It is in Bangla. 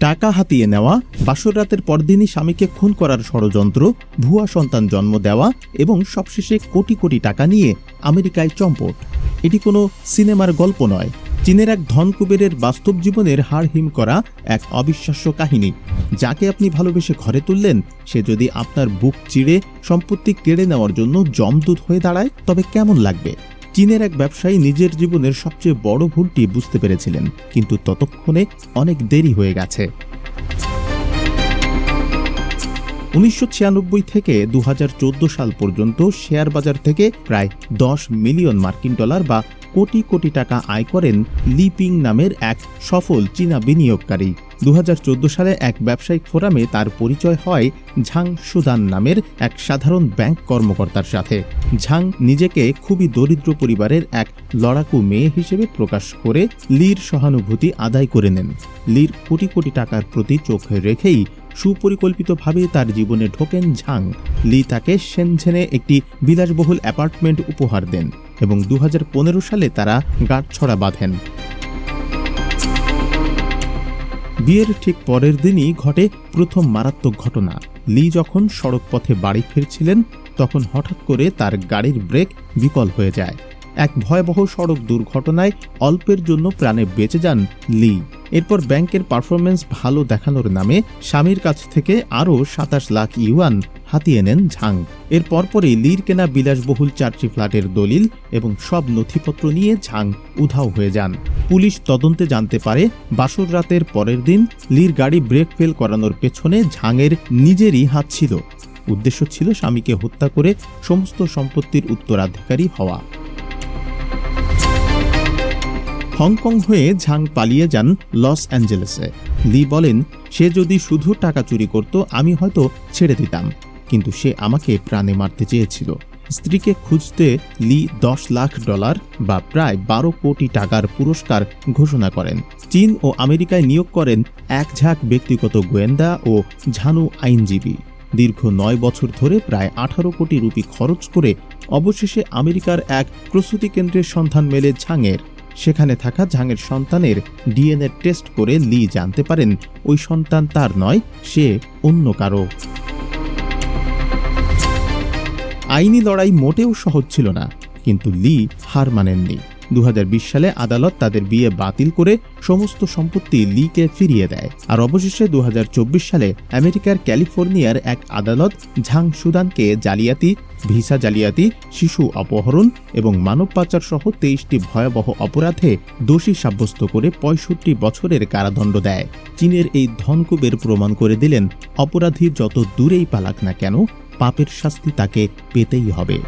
টাকা হাতিয়ে নেওয়া, বাসর রাতের পরদিনই স্বামীকে খুন করার ষড়যন্ত্র, ভুয়া সন্তান জন্ম দেওয়া এবং সবশেষে কোটি কোটি টাকা নিয়ে আমেরিকায় চম্পট। এটি কোনো সিনেমার গল্প নয়, চীনের এক ধনকুবেরের বাস্তব জীবনের হাড় হিম করা এক অবিশ্বাস্য কাহিনী। যাকে আপনি ভালোবেসে ঘরে তুললেন, সে যদি আপনার বুক চিড়ে সম্পত্তি কেড়ে নেওয়ার জন্য যমদূত হয়ে দাঁড়ায়, তবে কেমন লাগবে? চীনের এক ব্যবসায়ী নিজের জীবনের সবচেয়ে বড় ভুলটি বুঝতে পেরেছিলেন, কিন্তু ততক্ষণে অনেক দেরি হয়ে গেছে। 1996 থেকে 2014 সাল পর্যন্ত শেয়ার বাজার থেকে প্রায় 10 মিলিয়ন মার্কিন ডলার বা কোটি কোটি টাকা আয় করেন লি পিং নামের এক সফল চীনা বিনিয়োগকারী। 2014 সালে এক ব্যবসায়িক ফোরামে তার পরিচয় হয় ঝাং সুদান নামের এক সাধারণ ব্যাংক কর্মকর্তার সাথে। ঝাং নিজেকে খুবই দরিদ্র পরিবারের এক লড়াকু মেয়ে হিসেবে প্রকাশ করে লির সহানুভূতি আদায় করে নেন। লির কোটি কোটি টাকার প্রতি চোখ রেখেই সুপরিকল্পিতভাবে তার জীবনে ঢোকেন ঝাং। লি তাকে শেনঝেনে একটি বিলাসবহুল অ্যাপার্টমেন্ট উপহার দেন এবং 2015 সালে তারা গাঁটছড়া বাঁধেন। বিয়ের ঠিক পরের দিনই ঘটে প্রথম মারাত্মক ঘটনা। লি যখন সড়ক পথে বাড়ি ফিরছিলেন, তখন হঠাৎ করে তার গাড়ির ব্রেক বিকল হয়ে যায়। এক ভয়াবহ সড়ক দুর্ঘটনায় অল্পের জন্য প্রাণে বেঁচে যান লি। এরপর ব্যাংকের পারফরমেন্স ভালো দেখানোর নামে স্বামীর কাছ থেকে আরও 27 লাখ ইউয়ান হাতিয়ে নেন ঝাং। এর পরপরই লির কেনা বিলাসবহুল 4টি ফ্ল্যাটের দলিল এবং সব নথিপত্র নিয়ে ঝাং উধাও হয়ে যান। পুলিশ তদন্তে জানতে পারে বাসর রাতের পরের দিন লির গাড়ি ব্রেক ফেল করানোর পেছনে ঝাংয়ের নিজেরই হাত ছিল। উদ্দেশ্য ছিল স্বামীকে হত্যা করে সমস্ত সম্পত্তির উত্তরাধিকারী হওয়া। হংকং হয়ে ঝাং পালিয়ে যান লস অ্যাঞ্জেলেসে। লি বলেন, সে যদি শুধু টাকা চুরি করত, আমি হয়তো ছেড়ে দিতাম, কিন্তু সে আমাকে প্রাণে মারতে চেয়েছিল। স্ত্রীকে খুঁজতে লি 10 লাখ ডলার বা প্রায় 12 কোটি টাকার পুরস্কার ঘোষণা করেন। চীন ও আমেরিকায় নিয়োগ করেন এক ঝাঁক ব্যক্তিগত গোয়েন্দা ও ঝানু আইনজীবী। দীর্ঘ 9 বছর ধরে প্রায় 18 কোটি রুপি খরচ করে অবশেষে আমেরিকার এক প্রসূতি কেন্দ্রের সন্ধান মেলে ঝাংয়ের। সেখানে থাকা ঝাংয়ের সন্তানের ডিএনএ টেস্ট করে লি জানতে পারেন ওই সন্তান তার নয়, সে অন্য কারো। আইনি লড়াই মোটেও সহজ ছিল না, কিন্তু লি হার মানেননি। 2020 সালে আদালত তাদের বিয়ে বাতিল করে সমস্ত সম্পত্তি লিকে ফিরিয়ে দেয়। আর অবশেষে 2024 সালে আমেরিকার ক্যালিফোর্নিয়ার এক আদালত ঝাং সুদানকে জালিয়াতি, ভিসা জালিয়াতি, শিশু অপহরণ এবং মানব পাচার সহ 23টি ভয়াবহ অপরাধে দোষী সাব্যস্ত করে 65 বছরের কারাদণ্ড দেয়। চীনের এই ধনকুবের প্রমাণ করে দিলেন, অপরাধী যত দূরেই পালাক না কেন, পাপের শাস্তি তাকে পেতেই হবে।